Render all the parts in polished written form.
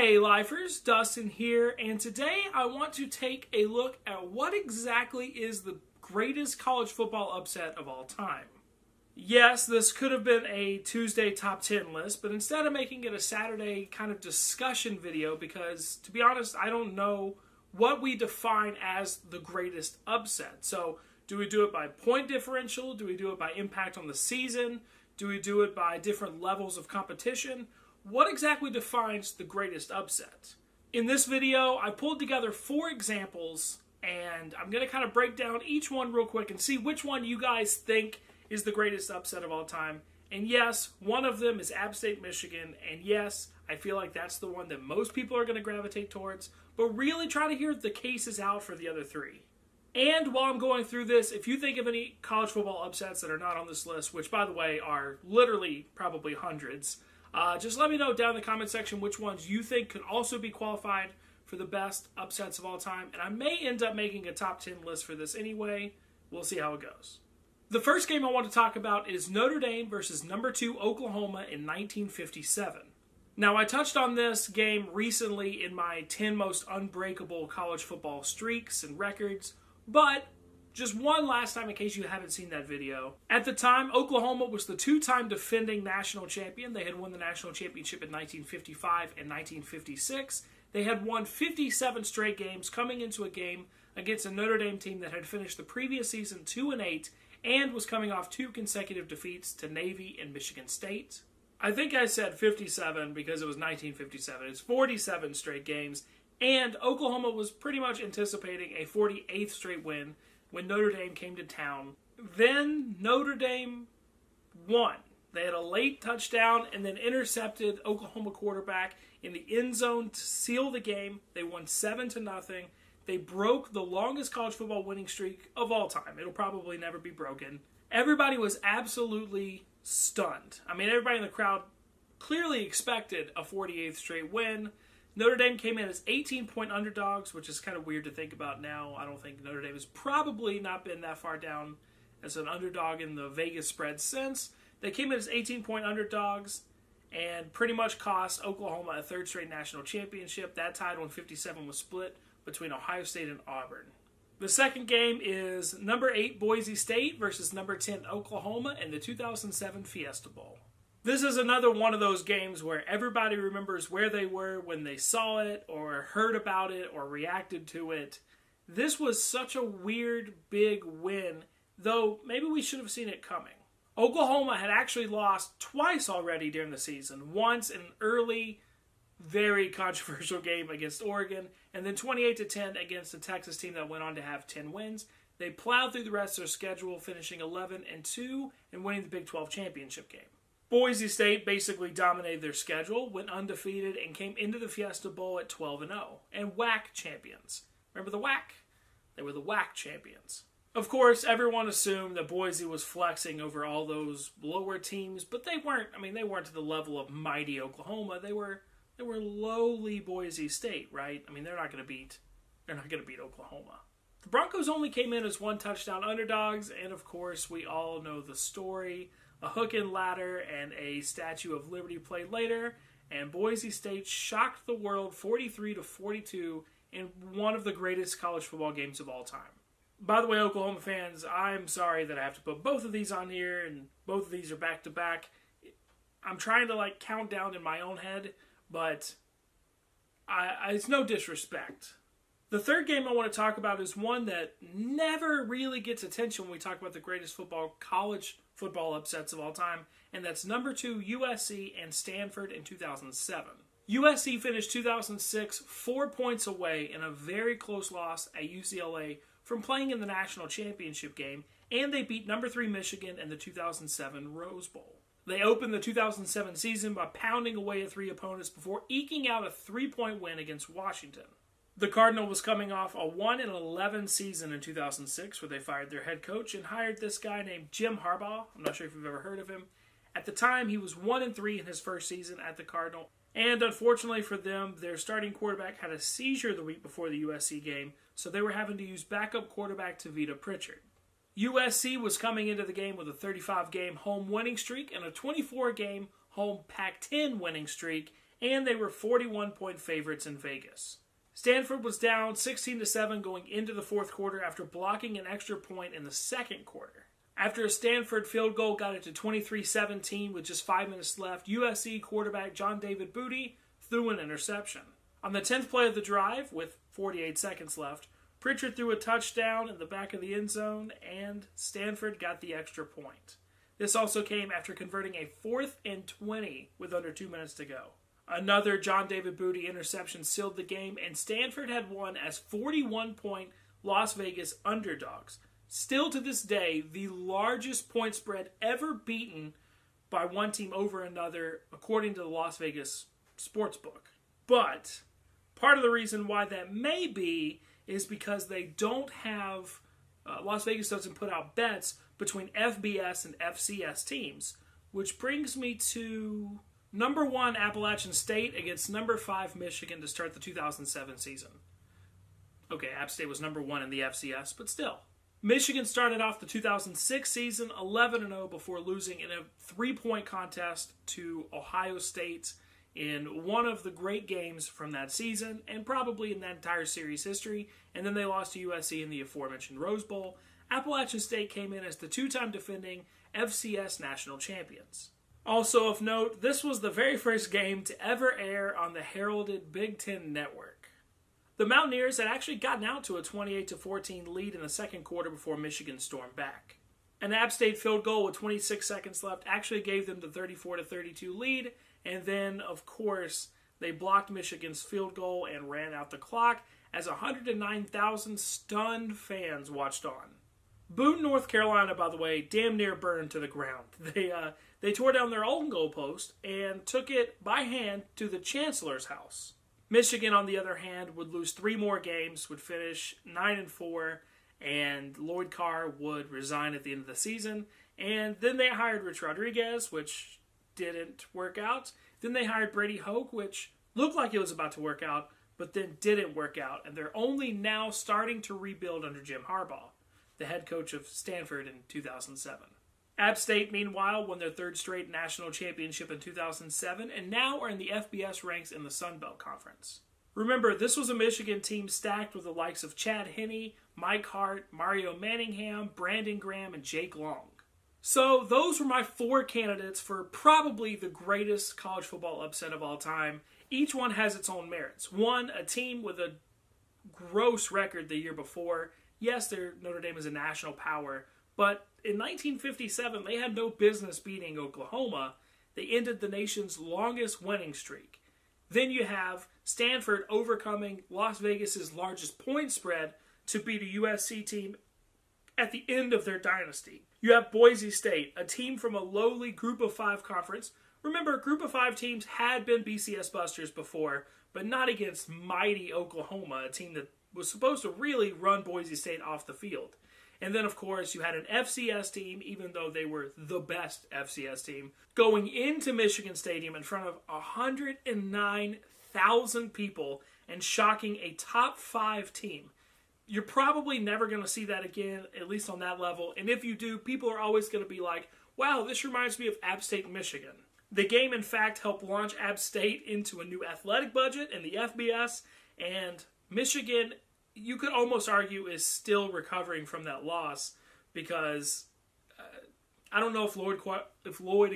Hey Lifers, Dustin here, and today I want to take a look at what exactly is the greatest college football upset of all time. Yes, this could have been a Tuesday top 10 list, but instead of making it a Saturday kind of discussion video, because to be honest, I don't know what we define as the greatest upset. So, do we do it by point differential? Do we do it by impact on the season? Do we do it by different levels of competition? What exactly defines the greatest upset? In this video, I pulled together 4 examples, and I'm going to kind of break down each one real quick and see which one you guys think is the greatest upset of all time. And yes, one of them is App State, Michigan, and yes, I feel like that's the one that most people are going to gravitate towards, but really try to hear the cases out for the other 3. And while I'm going through this, if you think of any college football upsets that are not on this list, which by the way are literally probably hundreds, just let me know down in the comment section which ones you think could also be qualified for the best upsets of all time. And I may end up making a top 10 list for this anyway. We'll see how it goes. The first game I want to talk about is Notre Dame versus number 2 Oklahoma in 1957. Now, I touched on this game recently in my 10 most unbreakable college football streaks and records, but just one last time in case you haven't seen that video. At the time, Oklahoma was the 2-time defending national champion. They had won the national championship in 1955 and 1956. They had won 57 straight games coming into a game against a Notre Dame team that had finished the previous season 2-8 and was coming off 2 consecutive defeats to Navy and Michigan State. I think I said 57 because it was 1957. It's 47 straight games, and Oklahoma was pretty much anticipating a 48th straight win when Notre Dame came to town. Then Notre Dame won. They had a late touchdown and then intercepted Oklahoma quarterback in the end zone to seal the game. They won 7-0. They broke the longest college football winning streak of all time. It'll probably never be broken. Everybody was absolutely stunned. I mean, everybody in the crowd clearly expected a 48th straight win. Notre Dame came in as 18-point underdogs, which is kind of weird to think about now. I don't think Notre Dame has probably not been that far down as an underdog in the Vegas spread since. They came in as 18-point underdogs and pretty much cost Oklahoma a 3rd straight national championship. That title in 57 was split between Ohio State and Auburn. The second game is number 8 Boise State versus number 10 Oklahoma in the 2007 Fiesta Bowl. This is another one of those games where everybody remembers where they were when they saw it or heard about it or reacted to it. This was such a weird, big win, though maybe we should have seen it coming. Oklahoma had actually lost twice already during the season. Once in an early, very controversial game against Oregon, and then 28-10 against a Texas team that went on to have 10 wins. They plowed through the rest of their schedule, finishing 11-2 and winning the Big 12 championship game. Boise State basically dominated their schedule, went undefeated, and came into the Fiesta Bowl at 12-0, and WAC champions. Remember the WAC? They were the WAC champions. Of course, everyone assumed that Boise was flexing over all those lower teams, but they weren't. I mean, they weren't to the level of mighty Oklahoma. They were lowly Boise State, right? I mean, they're not going to beat Oklahoma. The Broncos only came in as 1 touchdown underdogs, and of course, we all know the story. A hook and ladder and a Statue of Liberty played later, and Boise State shocked the world 43-42 in one of the greatest college football games of all time. By the way, Oklahoma fans, I'm sorry that I have to put both of these on here, and both of these are back-to-back. I'm trying to count down in my own head, but it's no disrespect. The third game I want to talk about is one that never really gets attention when we talk about the greatest college football upsets of all time, and that's number 2 USC and Stanford in 2007. USC finished 2006 4 points away in a very close loss at UCLA from playing in the national championship game, and they beat number 3 Michigan in the 2007 Rose Bowl. They opened the 2007 season by pounding away at 3 opponents before eking out a 3-point win against Washington. The Cardinal was coming off a 1-11 season in 2006 where they fired their head coach and hired this guy named Jim Harbaugh. I'm not sure if you've ever heard of him. At the time, he was 1-3 in his first season at the Cardinal. And unfortunately for them, their starting quarterback had a seizure the week before the USC game, so they were having to use backup quarterback Tavita Pritchard. USC was coming into the game with a 35-game home winning streak and a 24-game home Pac-10 winning streak, and they were 41-point favorites in Vegas. Stanford was down 16-7 going into the fourth quarter after blocking an extra point in the second quarter. After a Stanford field goal got it to 23-17 with just 5 minutes left, USC quarterback John David Booty threw an interception. On the 10th play of the drive, with 48 seconds left, Pritchard threw a touchdown in the back of the end zone, and Stanford got the extra point. This also came after converting a 4th and 20 with under 2 minutes to go. Another John David Booty interception sealed the game, and Stanford had won as 41-point Las Vegas underdogs. Still to this day, the largest point spread ever beaten by one team over another, according to the Las Vegas Sportsbook. But part of the reason why that may be is because they don't have, Las Vegas doesn't put out bets between FBS and FCS teams, which brings me to number 1 Appalachian State against number 5 Michigan to start the 2007 season. Okay, App State was number 1 in the FCS, but still. Michigan started off the 2006 season 11-0 before losing in a 3-point contest to Ohio State in one of the great games from that season, and probably in that entire series history, and then they lost to USC in the aforementioned Rose Bowl. Appalachian State came in as the 2-time defending FCS national champions. Also of note, this was the very first game to ever air on the heralded Big Ten Network. The Mountaineers had actually gotten out to a 28-14 lead in the second quarter before Michigan stormed back. An App State field goal with 26 seconds left actually gave them the 34-32 lead, and then, of course, they blocked Michigan's field goal and ran out the clock as 109,000 stunned fans watched on. Boone, North Carolina, by the way, damn near burned to the ground. They tore down their own goalpost and took it by hand to the Chancellor's house. Michigan, on the other hand, would lose 3 more games, would finish 9-4, and Lloyd Carr would resign at the end of the season. And then they hired Rich Rodriguez, which didn't work out. Then they hired Brady Hoke, which looked like it was about to work out, but then didn't work out. And they're only now starting to rebuild under Jim Harbaugh, the head coach of Stanford in 2007. App State, meanwhile, won their 3rd straight national championship in 2007 and now are in the FBS ranks in the Sun Belt Conference. Remember, this was a Michigan team stacked with the likes of Chad Henne, Mike Hart, Mario Manningham, Brandon Graham, and Jake Long. So those were my 4 candidates for probably the greatest college football upset of all time. Each one has its own merits. One, a team with a gross record the year before. Yes, Notre Dame is a national power, but in 1957, they had no business beating Oklahoma. They ended the nation's longest winning streak. Then you have Stanford overcoming Las Vegas's largest point spread to beat a USC team at the end of their dynasty. You have Boise State, a team from a lowly Group of 5 conference. Remember, Group of 5 teams had been BCS busters before, but not against mighty Oklahoma, a team that was supposed to really run Boise State off the field. And then, of course, you had an FCS team, even though they were the best FCS team, going into Michigan Stadium in front of 109,000 people and shocking a top 5 team. You're probably never going to see that again, at least on that level. And if you do, people are always going to be like, wow, this reminds me of App State, Michigan. The game, in fact, helped launch App State into a new athletic budget in the FBS, and Michigan, you could almost argue, is still recovering from that loss because I don't know if Lloyd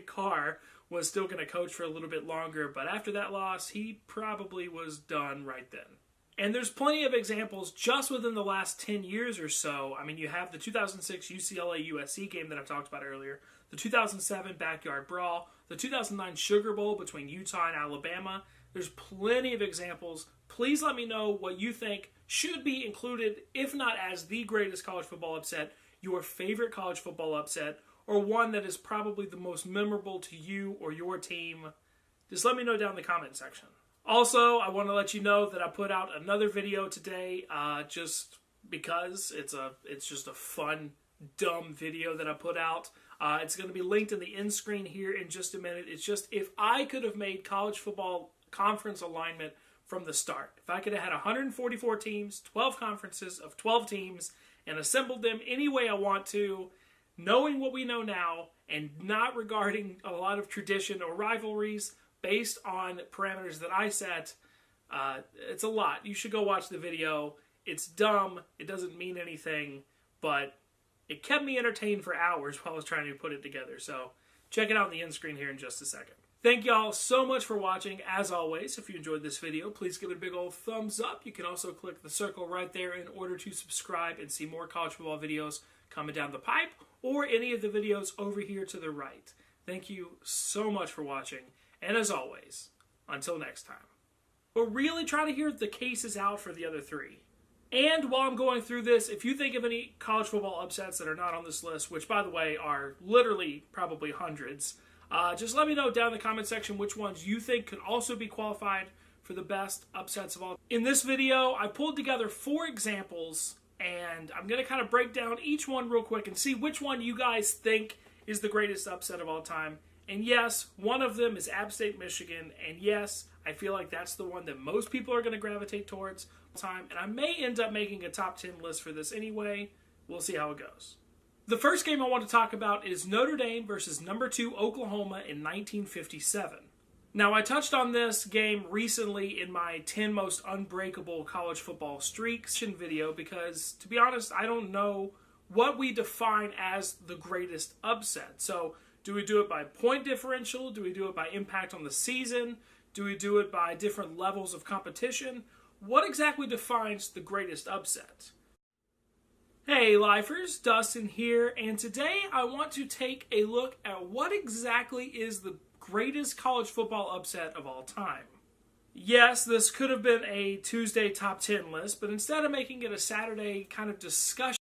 Carr was still going to coach for a little bit longer, but after that loss, he probably was done right then. And there's plenty of examples just within the last 10 years or so. I mean, you have the 2006 UCLA-USC game that I talked about earlier, the 2007 Backyard Brawl, the 2009 Sugar Bowl between Utah and Alabama. There's plenty of examples. Please let me know what you think should be included, if not as the greatest college football upset, your favorite college football upset, or one that is probably the most memorable to you or your team. Just let me know down in the comment section. Also, I want to let you know that I put out another video today, just because it's just a fun, dumb video that I put out. It's going to be linked in the end screen here in just a minute. It's just, if I could have made college football conference alignment from the start, if I could have had 144 teams, 12 conferences of 12 teams, and assembled them any way I want to, knowing what we know now, and not regarding a lot of tradition or rivalries, based on parameters that I set, it's a lot. You should go watch the video. It's dumb. It doesn't mean anything, but it kept me entertained for hours while I was trying to put it together. So check it out on the end screen here in just a second. Thank y'all so much for watching. As always, if you enjoyed this video, please give it a big old thumbs up. You can also click the circle right there in order to subscribe and see more college football videos coming down the pipe, or any of the videos over here to the right. Thank you so much for watching, and as always, until next time. But really try to hear the cases out for the other three. And while I'm going through this, if you think of any college football upsets that are not on this list, which by the way are literally probably hundreds, just let me know down in the comment section which ones you think could also be qualified for the best upsets of all. In this video, I pulled together 4 examples, and I'm going to kind of break down each one real quick and see which one you guys think is the greatest upset of all time. And yes, one of them is App State, Michigan, and yes, I feel like that's the one that most people are going to gravitate towards all time, and I may end up making a top 10 list for this anyway. We'll see how it goes. The first game I want to talk about is Notre Dame versus number 2 Oklahoma in 1957. Now, I touched on this game recently in my 10 most unbreakable college football streaks video because, to be honest, I don't know what we define as the greatest upset. So, do we do it by point differential? Do we do it by impact on the season? Do we do it by different levels of competition? What exactly defines the greatest upset? Hey Lifers, Dustin here, and today I want to take a look at what exactly is the greatest college football upset of all time. Yes, this could have been a Tuesday top 10 list, but instead of making it a Saturday kind of discussion,